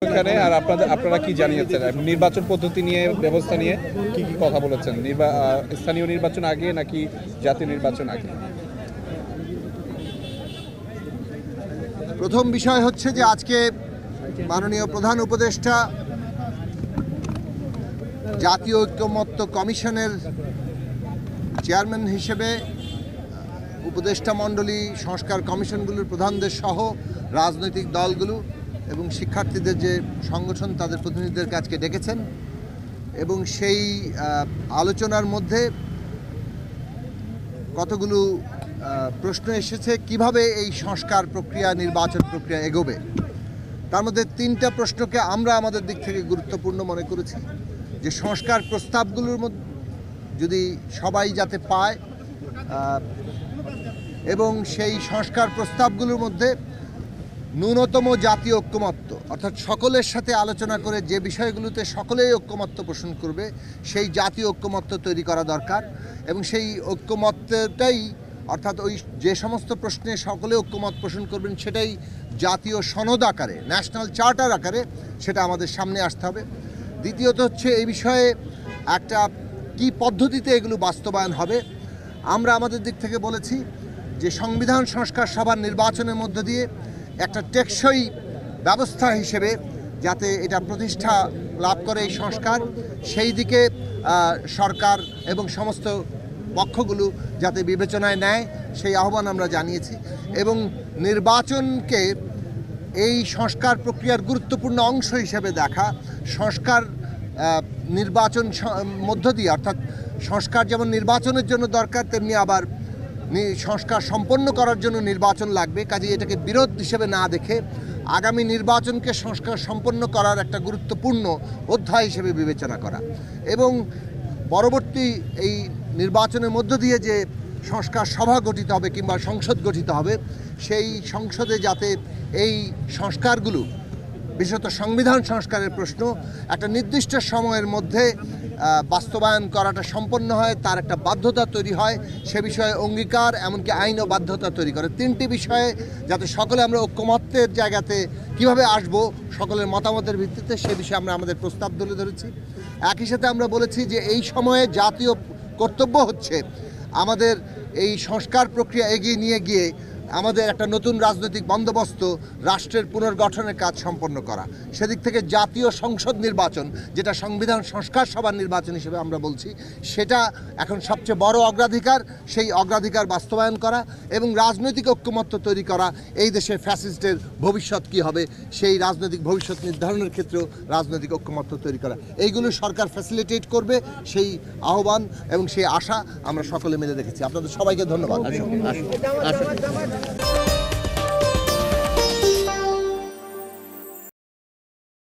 এখানে আর আপনারা কি জানিয়েছেন নির্বাচন পদ্ধতি নিয়ে ব্যবস্থা নিয়ে কি কথা বলেছেন? স্থানীয় নির্বাচন আগে নাকি জাতীয় নির্বাচন আগে? প্রথম বিষয় হচ্ছে যে আজকে মাননীয় প্রধান উপদেষ্টা জাতীয় ঐক্যমত্য কমিশনের চেয়ারম্যান হিসেবে উপদেষ্টা মণ্ডলী, সংস্কার কমিশনগুলোর প্রধানদের সহ রাজনৈতিক দলগুলো এবং শিক্ষার্থীদের যে সংগঠন তাদের প্রতিনিধিদেরকে আজকে ডেকেছেন এবং সেই আলোচনার মধ্যে কতগুলো প্রশ্ন এসেছে কিভাবে এই সংস্কার প্রক্রিয়া, নির্বাচন প্রক্রিয়া এগোবে। তার মধ্যে তিনটা প্রশ্নকে আমরা আমাদের দিক থেকে গুরুত্বপূর্ণ মনে করেছি যে সংস্কার প্রস্তাবগুলোর মধ্যে যদি সবাই যাতে পায় এবং সেই সংস্কার প্রস্তাবগুলোর মধ্যে ন্যূনতম জাতীয় ঐক্যমত্য অর্থাৎ সকলের সাথে আলোচনা করে যে বিষয়গুলোতে সকলেই ঐক্যমত্য পোষণ করবে সেই জাতীয় ঐক্যমত্য তৈরি করা দরকার এবং সেই ঐক্যমত্যটাই অর্থাৎ ওই যে সমস্ত প্রশ্নে সকলে ঐক্যমত পোষণ করবেন সেটাই জাতীয় সনদ আকারে, ন্যাশনাল চার্টার আকারে সেটা আমাদের সামনে আসতে হবে। দ্বিতীয়ত হচ্ছে এই বিষয়ে একটা কি পদ্ধতিতে এগুলো বাস্তবায়ন হবে। আমরা আমাদের দিক থেকে বলেছি যে সংবিধান সংস্কার সভার নির্বাচনের মধ্য দিয়ে একটা টেকসই ব্যবস্থা হিসেবে যাতে এটা প্রতিষ্ঠা লাভ করে এই সংস্কার, সেই দিকে সরকার এবং সমস্ত পক্ষগুলো যাতে বিবেচনায় নেয় সেই আহ্বান আমরা জানিয়েছি এবং নির্বাচনকে এই সংস্কার প্রক্রিয়ার গুরুত্বপূর্ণ অংশ হিসেবে দেখা, সংস্কার নির্বাচন মধ্য দিয়ে অর্থাৎ সংস্কার যেমন নির্বাচনের জন্য দরকার তেমনি আবার সংস্কার সম্পন্ন করার জন্য নির্বাচন লাগবে। কাজে এটাকে বিরোধ হিসেবে না দেখে আগামী নির্বাচনকে সংস্কার সম্পন্ন করার একটা গুরুত্বপূর্ণ অধ্যায় হিসেবে বিবেচনা করা এবং পরবর্তী এই নির্বাচনের মধ্য দিয়ে যে সংস্কার সভা গঠিত হবে কিংবা সংসদ গঠিত হবে সেই সংসদে যাতে এই সংস্কারগুলো, বিশেষত সংবিধান সংস্কারের প্রশ্ন একটা নির্দিষ্ট সময়ের মধ্যে বাস্তবায়ন করাটা সম্পন্ন হয়, তার একটা বাধ্যতা তৈরি হয়, সে বিষয়ে অঙ্গীকার এমনকি আইন ও বাধ্যতা তৈরি করে। তিনটি বিষয়ে যাতে সকলে আমরা ঐক্যমত্যের জায়গাতে কিভাবে আসব সকলের মতামতের ভিত্তিতে সে বিষয়ে আমরা আমাদের প্রস্তাব তুলে ধরেছি। একই সাথে আমরা বলেছি যে এই সময়ে জাতীয় কর্তব্য হচ্ছে আমাদের এই সংস্কার প্রক্রিয়া এগিয়ে নিয়ে গিয়ে আমাদের একটা নতুন রাজনৈতিক বন্দোবস্ত, রাষ্ট্রের পুনর্গঠনের কাজ সম্পন্ন করা। সেদিক থেকে জাতীয় সংসদ নির্বাচন, যেটা সংবিধান সংস্কার সভার নির্বাচন হিসেবে আমরা বলছি, সেটা এখন সবচেয়ে বড় অগ্রাধিকার। সেই অগ্রাধিকার বাস্তবায়ন করা এবং রাজনৈতিক ঐক্যমত্য তৈরি করা, এই দেশে ফ্যাসিস্টের ভবিষ্যৎ কী হবে সেই রাজনৈতিক ভবিষ্যৎ নির্ধারণের ক্ষেত্রেও রাজনৈতিক ঐক্যমত্য তৈরি করা, এইগুলো সরকার ফ্যাসিলিটেট করবে। সেই আহ্বান এবং সেই আশা আমরা সকলে মিলে রেখেছি। আপনাদের সবাইকে ধন্যবাদ।